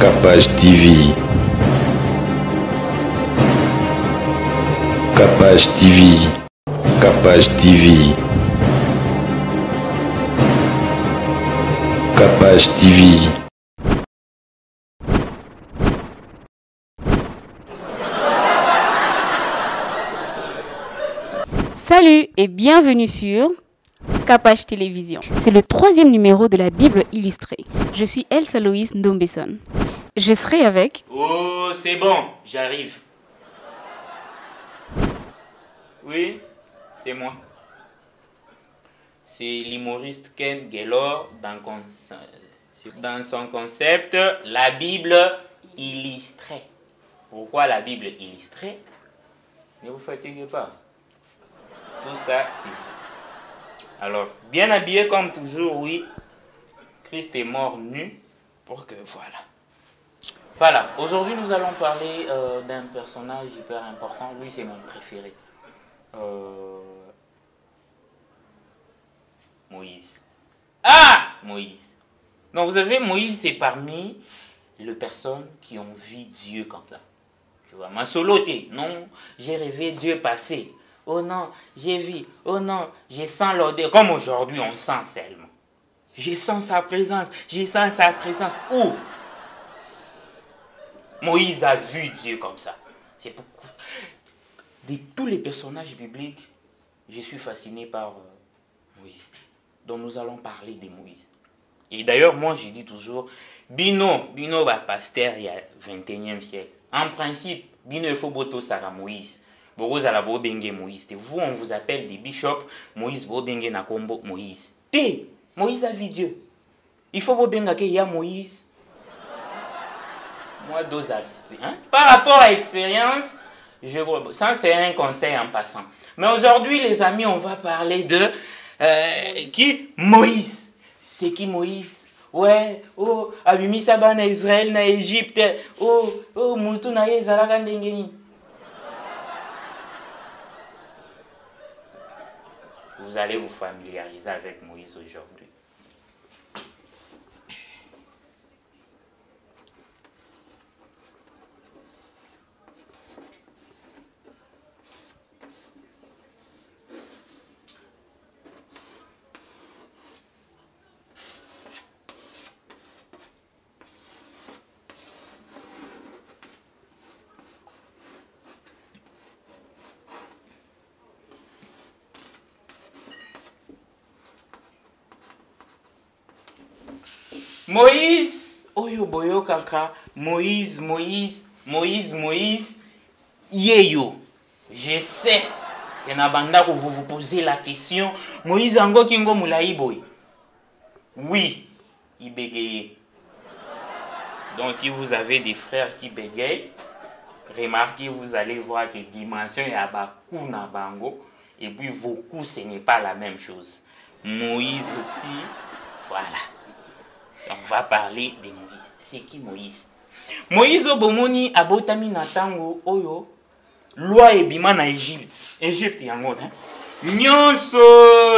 Capage TV. Capage TV. Capage TV. Capage TV. Salut et bienvenue sur Capage Télévision. C'est le 3e numéro de la Bible illustrée. Je suis Elsa Loïs Ndombesson. Je serai avec... Oh, c'est bon, j'arrive. Oui, c'est moi. C'est l'humoriste Ken Gaylor dans son concept La Bible illustrée. Pourquoi la Bible illustrée? Ne vous fatiguez pas. Tout ça, c'est fou. Alors, bien habillé comme toujours, oui. Christ est mort nu pour que, voilà. Voilà, aujourd'hui nous allons parler d'un personnage hyper important. Lui, c'est mon préféré. Moïse. Ah, Moïse. Donc, vous savez, Moïse, c'est parmi les personnes qui ont vu Dieu comme ça. Tu vois, ma soloté, non, j'ai rêvé Dieu passer. Oh non, j'ai vu. Oh non, je sens l'odeur. Comme aujourd'hui, on sent seulement. Je sens sa présence. Je sens sa présence. Où? Moïse a vu Dieu comme ça. C'est pourquoi, de tous les personnages bibliques, je suis fasciné par Moïse. Donc nous allons parler de Moïse. Et d'ailleurs, moi, je dis toujours, Bino, pasteur, il y a 21e siècle. En principe, Bino, il faut boto Sarah Moïse. Vous, on vous appelle des bishops. Moïse, Nakombo, Moïse. Moïse a vu Dieu. Il faut qu'il y a Moïse. Moi, dose à l'esprit. Par rapport à l'expérience, ça c'est un conseil en passant. Mais aujourd'hui, les amis, on va parler de qui? Moïse. C'est qui Moïse? Ouais, oh, Abimisa na Israël, na Égypte. Oh, Moutou na Yezalaka Ndengeni. Vous allez vous familiariser avec Moïse aujourd'hui. Moïse, oyo boyo kaka, Moïse, yeyo. Je sais, il y a banda que vous posez la question, Moïse ango kingo moulaï boy. Oui, il bégaye. Donc si vous avez des frères qui bégayent, remarquez, vous allez voir que dimension y a bakou na bango, et puis vos coups, ce n'est pas la même chose. Moïse aussi, voilà. On va parler de Moïse. C'est qui Moïse? Moïse obomoni abotami na tango oyo loi ebima na Égypte. Égypte yango hein. Nyonso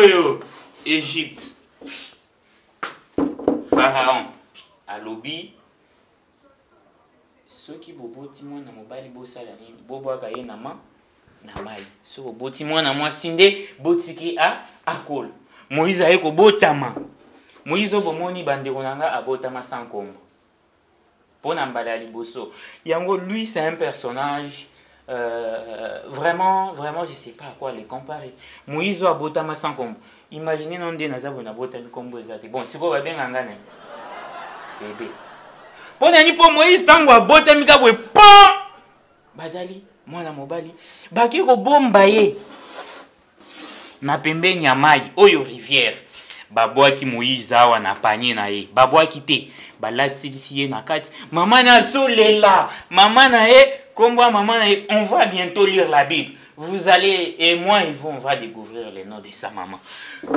yo Égypte. Pharaon alobi soki boboti mwana mobali bosala nini bobwaka ye na mai. So boboti mwana mwasi nde botiki akola. Moïse aye kobotama. Moïse obomoni bandeko nanga abotama sans kombo. Pona mbala liboso. Yango lui c'est un personnage vraiment je sais pas à quoi les comparer. Moïse abotama sans kombo. Imaginez non de naza bona botami kombo ezate. Bon siko ba benga ngane. Bébé. Pona ni po Moïse tango abotami ka boye pa. Badali mwana mobali baki ko bomba ye. Na pembeni ya mai oyo rivière. Babwaki Moïse awa na panier na ye. Babwaki te. Balatisi ye na kati. Maman na solela. Maman na ye. Kombo maman na ye. On va bientôt lire la Bible. Vous allez et moi on va découvrir les noms de sa maman.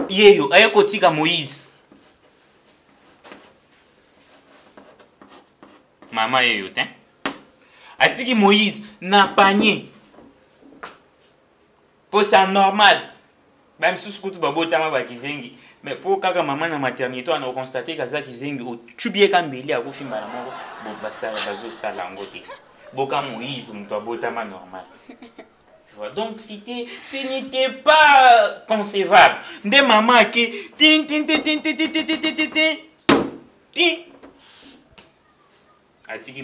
Yeyo aye kotika Moïse. Maman yeyo ten. Atiki Moïse na panier. Pour ça normal. Même si je suis botama bakizengi. Mais pour kaka maman na maternité on a constaté que ça kizengi o tubie kambeli a kofimba la moko bon basa bazo sala ngote. Boka Moïse muto abotama normal. Tu vois donc ce n'était pas concevable. Des mamans qui tin tin tin tin tin tin tin tin tin tin tin atiki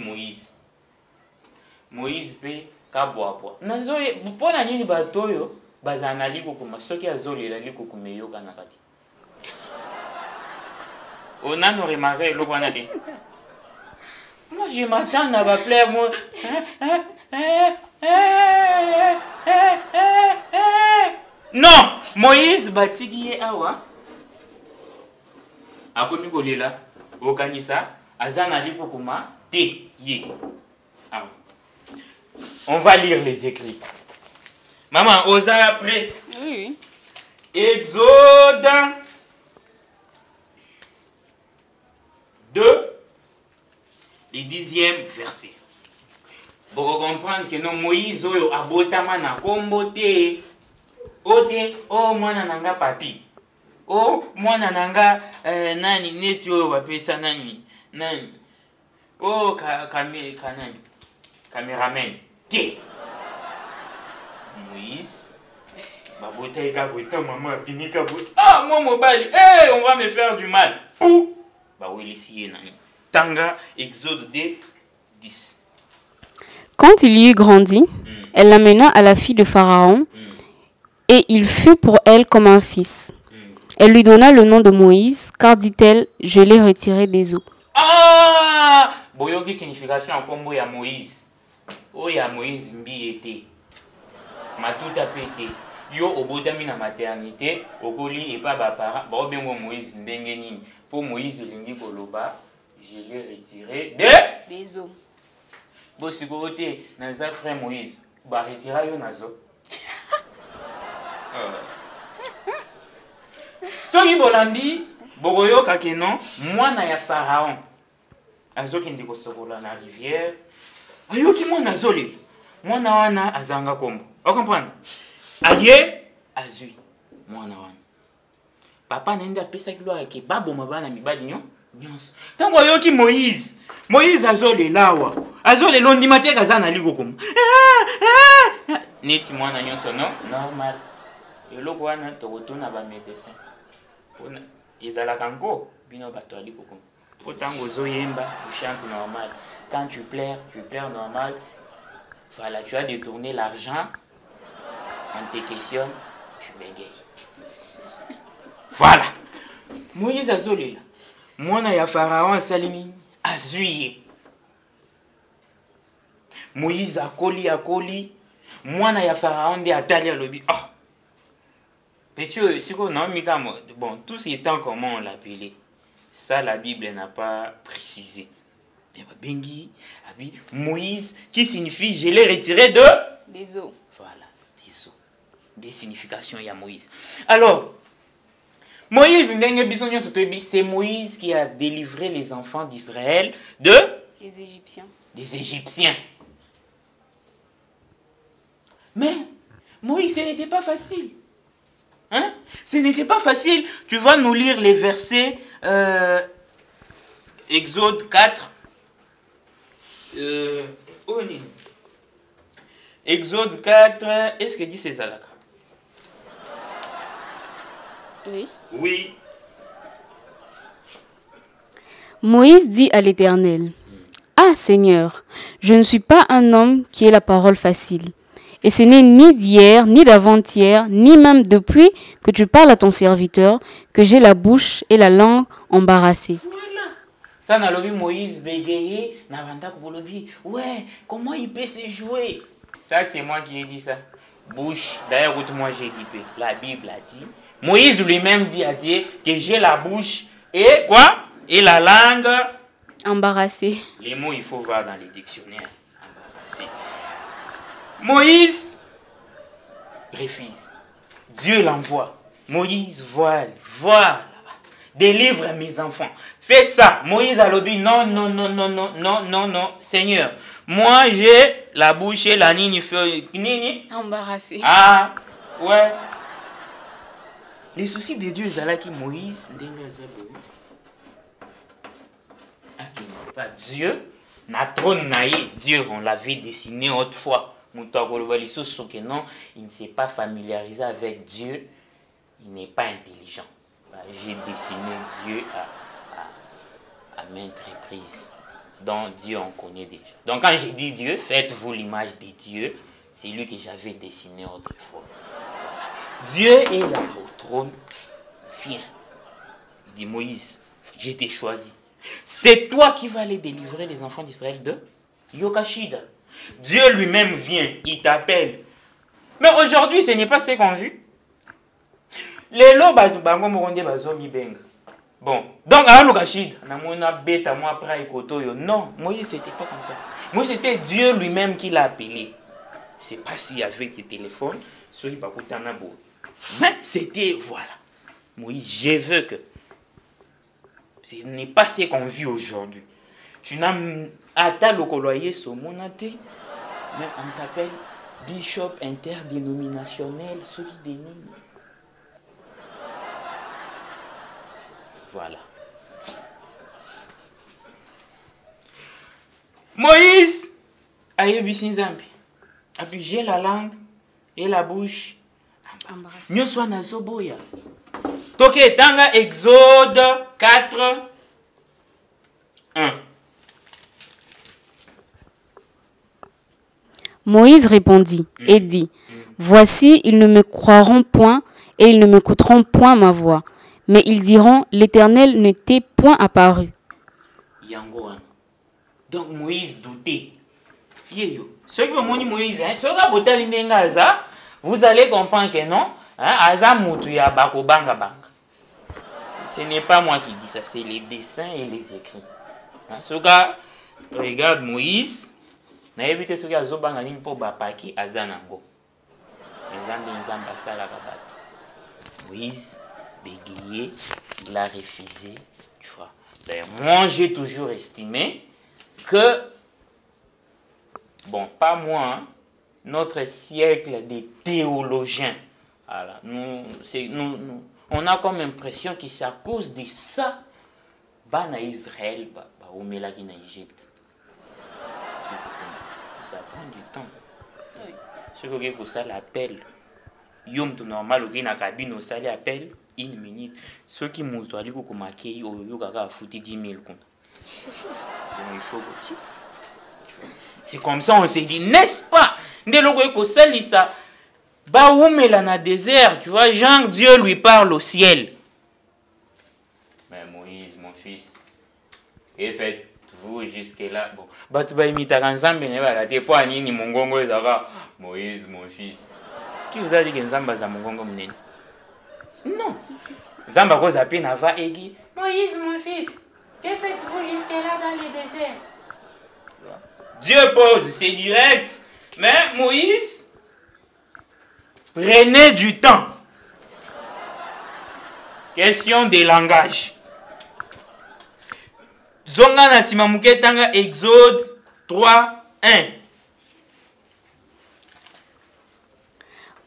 Moïse pe kabwapwa. Nanzo pona nini batoyo bazana likokuma soki azolela likokuma yoka na kati. On a nos remarqué le qu'on a dit. Moi je m'attends à m'appeler moi. Non, Moïse batiki awa. Akomi kolela okanisa azana likokuma te ye. Ah. On va lire les écrits. Maman, osa après. Oui. Exode 2, le 10e verset. Pour comprendre que non Moïse oyo abotama na kombo te. Ote oh mwana nanga papi. Oh mwana nanga nani neti oyo bapesa nani. Oh kanani. Caméraman. Te. Moïse. Babota eka bota maman pinika bota. Ah moi mobali. Eh on va me faire du mal. Pou. Bah oui ici nani. Tanga Exode 2 10. Quand il y eut grandi, elle l'amena à la fille de Pharaon, et il fut pour elle comme un fils. Elle lui donna le nom de Moïse, car dit-elle, je l'ai retiré des eaux. Ah! Boyoki signification en combo ya Moïse. Oh ya Moïse mbi été. Matuta pété. Yo obotami na maternité, okoli et pas bapara, ba obengo Moïse ndenge nini. Pour Moïse lingi koloba, je l'ai retiré des eaux. Bo sikote naza frère Moïse, ba retira yo nazo. Soki bolandi, bogoyo kakeno, mwana ya Pharaon. Azoki ndiko sokola na rivière. Ayoki mwana zoli. Mwana wana azanga kombo. O comprendre? Aye azui mwana wana. Papa nenda pesa kilo yake babo mabana mibali nyonso. Tango ayoki Moïse. Moïse azole lawa. Azole londi mateka zana liko komo. Neti mwana nyonso non normal. Eloko wana tokotuna ba médecin. Pona ezalaka ngo bino bato aliko komo. Potango zoyemba, tu chantes normal. Quand tu pleures normal. Voilà, tu as détourné l'argent. On te questionne, tu bégayes. Voilà. Moïse azolela. Mwana ya Pharaon salimi azuye. Moïse akoli. Mwana ya Pharaon de atali alobi. Ah. Petit siko non mikamo. Bon, tout ce temps comment on l'appelait. Ça la Bible n'a pas précisé. Bengi, Moïse, qui signifie je l'ai retiré des eaux. Voilà, des eaux. Des significations, il y a Moïse. Alors, Moïse, c'est Moïse qui a délivré les enfants d'Israël des Égyptiens. Des Égyptiens. Mais Moïse, ce n'était pas facile. Hein? Ce n'était pas facile. Tu vas nous lire les versets Exode 4. Exode 4, est-ce que dit c'est ça là? Oui. Oui. Moïse dit à l'Éternel, ah Seigneur, je ne suis pas un homme qui ait la parole facile. Et ce n'est ni d'hier, ni d'avant-hier, ni même depuis que tu parles à ton serviteur, que j'ai la bouche et la langue embarrassées. Ça n'a pas Moïse bégayé, n'a pas dit, ouais, comment il peut se jouer? Ça, c'est moi qui ai dit ça. Bouche, d'ailleurs, moi j'ai dit, la Bible a dit. Moïse lui-même dit à Dieu que j'ai la bouche et quoi? Et la langue embarrassée. Les mots, il faut voir dans les dictionnaires. Embarrassé. Moïse refuse. Dieu l'envoie. Moïse, voilà. Délivre mes enfants. Fais ça. Moïse a dit non, Seigneur. Moi, j'ai la bouche et la nini. Embarrassée. Ah, ouais. Les soucis de Dieu, c'est là qui Moïse, pas Dieu, na trône naïe, Dieu, on l'avait dessiné autrefois. Il ne s'est pas familiarisé avec Dieu, il n'est pas intelligent. J'ai dessiné Dieu à maintes reprises. Donc Dieu, on connaît déjà. Donc quand j'ai dit Dieu, faites-vous l'image de Dieu, c'est lui que j'avais dessiné autrefois. Dieu est là au trône. Viens. Il dit Moïse, j'ai été choisi. C'est toi qui vas aller délivrer les enfants d'Israël de Yokashida. Dieu lui-même vient, il t'appelle. Mais aujourd'hui, ce n'est pas ce qu'on vit. Les lots, bon, donc à Yokashida, non, Moïse, c'était pas comme ça. Moïse, c'était Dieu lui-même qui l'a appelé. Je ne sais pas s'il y avait des téléphones, mais c'était, voilà. Moïse, je veux que ce n'est pas ce qu'on vit aujourd'hui. Tu n'as pas le coloyer sur mon athée, mais on t'appelle bishop interdénominationnel, ceux qui déniment. Voilà. Moïse a eu Zambi. A j'ai la langue et la bouche. Nous sommes dans Zoboya. Toké, tanga Exode 4, 1. Moïse répondit et dit, voici, ils ne me croiront point et ils ne m'écouteront point ma voix. Mais ils diront, l'Éternel ne t'est point apparu. Donc Moïse doutait. Ceux qui m'ont Moïse, ceux qui ont dit vous allez comprendre que non. Ce n'est pas moi qui dis ça, c'est les dessins et les écrits. Ce gars, regarde Moïse. Moïse, bégayé, il a refusé. Tu vois. Moi, j'ai toujours estimé que, bon, pas moi, hein, notre siècle des théologiens, voilà, on a comme impression que c'est à cause de ça, en Israël, au Mélaki en Égypte. Ça prend du temps. Ce que pour ça l'appel, yom tout normal, au na cabine, ça l'appel, une minute. Ceux qui m'ont dit que marqué, au gaga a foutu 10 000 comptes. Donc il faut que c'est comme ça, on s'est dit, n'est-ce pas? Dès que ça, bah où mais là dans le désert, tu vois, genre Dieu lui parle au ciel. Mais Moïse, mon fils, et faites-vous jusque-là. Bon, bah tu vas imiter ensemble, mais voilà, t'es pas ni mon gongo et ça. Moïse, mon fils. Qui vous a dit que Zamba za mon gongo mnen? Non. Zamba rose à peineava egi. Moïse, mon fils, que faites-vous jusque-là dans le désert? Dieu pose, c'est direct. Mais Moïse, prenez du temps. Question de langage. Zonga na simamuke tanga Exode 3, 1.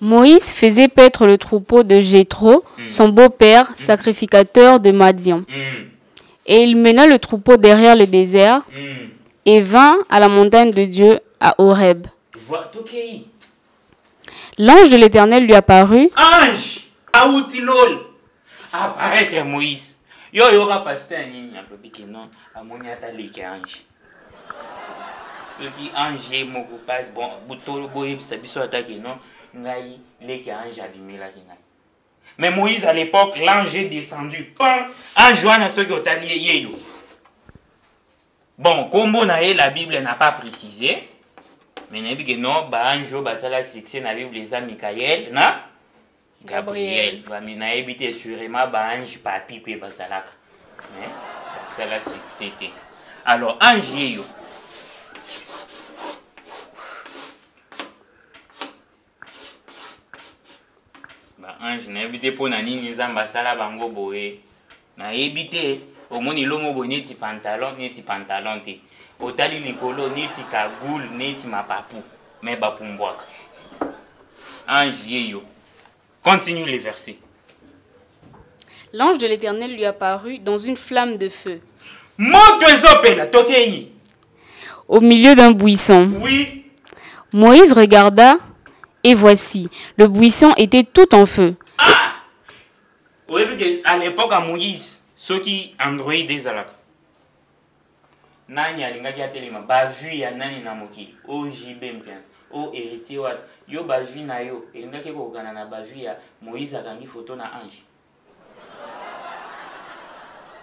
Moïse faisait paître le troupeau de Jéthro, son beau-père, sacrificateur de Madian. Et il mena le troupeau derrière le désert et vint à la montagne de Dieu à Horeb. L'ange de l'Éternel lui apparut. Ange, aoutilol, apparaître Moïse. Yo aura pasteur ni un peu piqué non, amoniata leke ange. Ceux qui ange moko passe bon, butolo boye biso attaqué non, ngai leke ange abimela kinai. Mais Moïse à l'époque, l'ange est descendu. Pan, ange à ceux qui ont allié yeyo. Bon, comme la Bible n'a pas précisé, mais non, ange ça la succès na Bible les Michael, na Gabriel. Mais na évité sûrement ange papi pe basalaka. Mais ça la succès. Alors ange yeyo. Ange na évité pour nani nzamba sala bango boé. Na évité au moni lomo boné ti pantalon te. Otali likolo neti kagoul neti mapapu mais ba pumbwaka. Ange yeyo. Continue les versets. L'ange de l'Éternel lui apparut dans une flamme de feu, Moto ezopela tokei. au milieu d'un buisson. Oui. Moïse regarda, et voici, le buisson était tout en feu. Ah! Oui, parce qu'à l'époque, à Moïse, ceux qui Android ezalaka. Nani alingaki atelema bavu ya nani na mokili o JB mpiana o héritier wat yo bavu na yo elingaki kokana na bavu ya Moïse akangi photo na ange.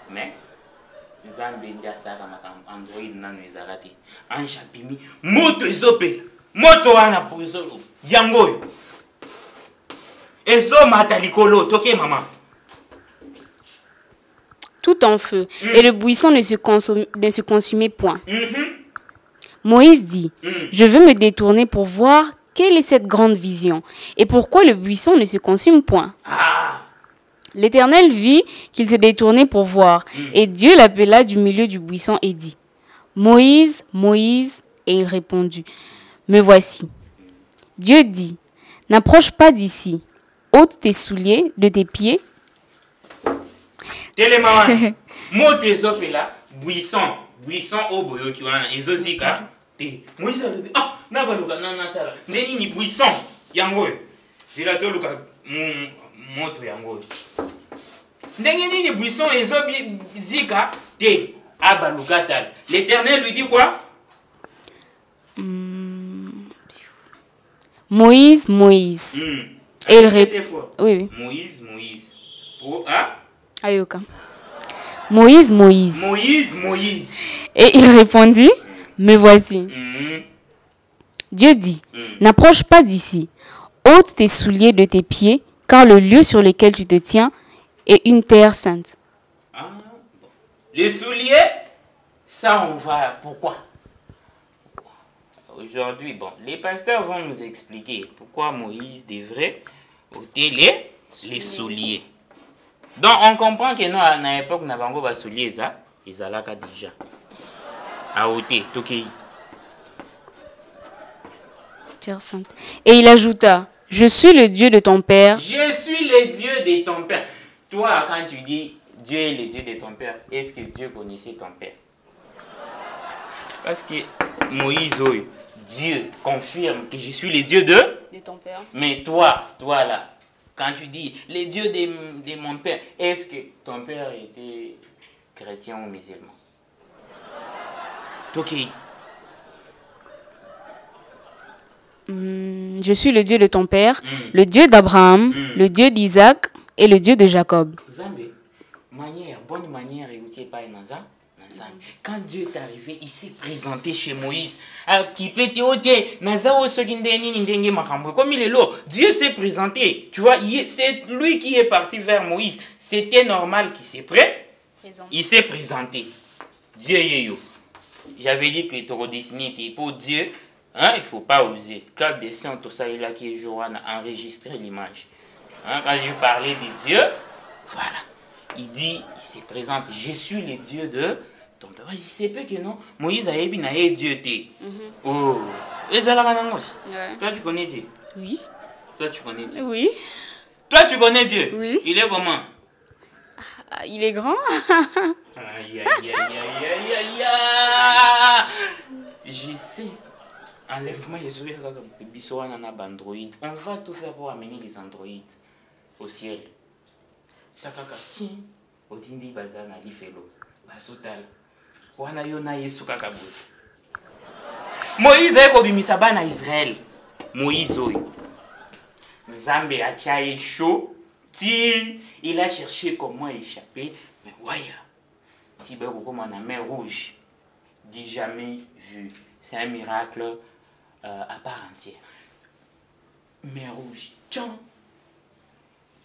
Mais Zambe ndi asaka makambo Android nano ezala te. Ange abimi moto ezopela moto wana pozolo yango oyo ezomata likolo toke mama. Tout en feu, et le buisson ne se consumait point. Moïse dit, je veux me détourner pour voir quelle est cette grande vision, et pourquoi le buisson ne se consume point. L'Éternel vit qu'il se détournait pour voir, et Dieu l'appela du milieu du buisson et dit, Moïse, Moïse, et il répondit, me voici. Dieu dit, n'approche pas d'ici, ôte tes souliers de tes pieds. Télémaman, moto ezopela buisson au boyo ki wana ezozika te. Moïse alobi ah na baluka na natala ndeni ni buisson yango zela to luka moto yango ndenge nini buisson ezozika te abaluka tal. L'Éternel lui dit quoi? Moïse, Moïse. Et il répond. Oui, oui. Moïse. Oh, ah? Ayoka. Moïse, Moïse. Moïse, Moïse. Et il répondit, me voici. Dieu dit, n'approche pas d'ici. Ôte tes souliers de tes pieds, car le lieu sur lequel tu te tiens est une terre sainte. Ah, bon. Les souliers, ça on va... Pourquoi? Aujourd'hui, bon, les pasteurs vont nous expliquer pourquoi Moïse devrait ôter les souliers. Donc on comprend que nous, à l'époque, nous avons des souliers, ils ont déjà. À ôter, tokei. Terre sainte. Et il ajouta, je suis le Dieu de ton père. Je suis le Dieu de ton père. Toi, quand tu dis Dieu est le Dieu de ton père, est-ce que Dieu connaissait ton père? Parce que Moïse, Dieu confirme que je suis le Dieu de ton père. Mais toi là, quand tu dis le Dieu de mon père, est-ce que ton père était chrétien ou musulman? Ok. Je suis le Dieu de ton père, le Dieu d'Abraham, le Dieu d'Isaac et le Dieu de Jacob. Zambe, bonne manière, quand Dieu est arrivé, il s'est présenté chez Moïse. Comme il est là, Dieu s'est présenté. Tu vois, c'est lui qui est parti vers Moïse. C'était normal qu'il s'est il s'est présenté. Dieu est yo. J'avais dit que ton destiné était pour Dieu. Hein, il ne faut pas oser. Quand descend tout ça, il a qui est jour à enregistrer l'image. Hein, quand je parlais de Dieu, voilà. Il dit, il se présente, je suis le Dieu de ton père. Il sait pas que non. Moïse a dit, Dieu t'es. Oh. Et ça là, toi tu connais Dieu? Oui. Toi tu connais Dieu? Oui. Toi tu connais Dieu? Oui. Il est comment? Ah, il est grand. Aïe, aïe, aïe, aïe, aïe, aïe. Je sais. Enlèvement, on va tout faire pour amener les androïdes au ciel. Sakaka, tiens, Odindi Bazana, Lifelo, Basotal, Wana Yona Yesu Kakabou. Moïse est comme Misabana Israël. Moïse, Zambé a tchaï chaud, il a cherché comment échapper, mais voyez, Tibé comme en mer rouge, dit jamais vu. C'est un miracle à part entière. Mer rouge, tiens.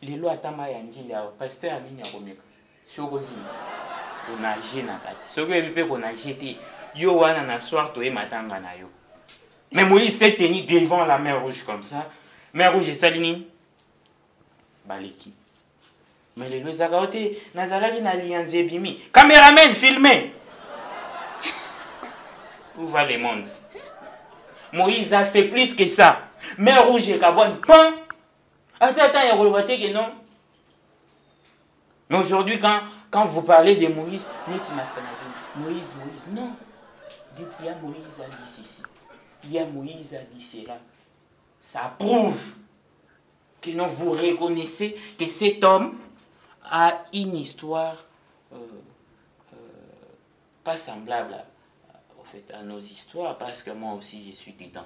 Les lois atama yanjili ya pasteur amini akomeka. Shokozi. On a gêné na kati. Soko ebipe qu'on a jeté. Yo wana na soir to e matanga na yo. Mais Moïse s'est tenu devant la mer rouge comme ça. Mer rouge salini. Baliki. Mais les lois akaote nazalaki na lianze bimi. Caméraman filmez. Où va le monde? Moïse a fait plus que ça. Mer rouge et carbone, pain. Attends, il y a que non. Mais aujourd'hui, quand vous parlez de Moïse, Moïse, non. Dites, il y a Moïse a dit ceci. Il y a Moïse a dit cela. Ça prouve que non, vous reconnaissez que cet homme a une histoire pas semblable à nos histoires, parce que moi aussi je suis dedans.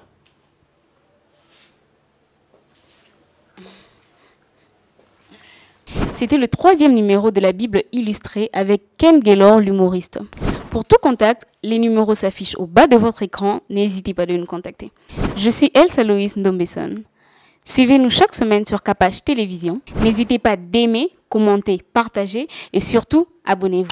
C'était le 3e numéro de la Bible illustrée avec Ken Gaylor, l'humoriste. Pour tout contact, les numéros s'affichent au bas de votre écran. N'hésitez pas de nous contacter. Je suis Elsa Loïs Ndombesson. Suivez-nous chaque semaine sur Capage Télévision. N'hésitez pas d'aimer, commenter, partager et surtout, abonnez-vous.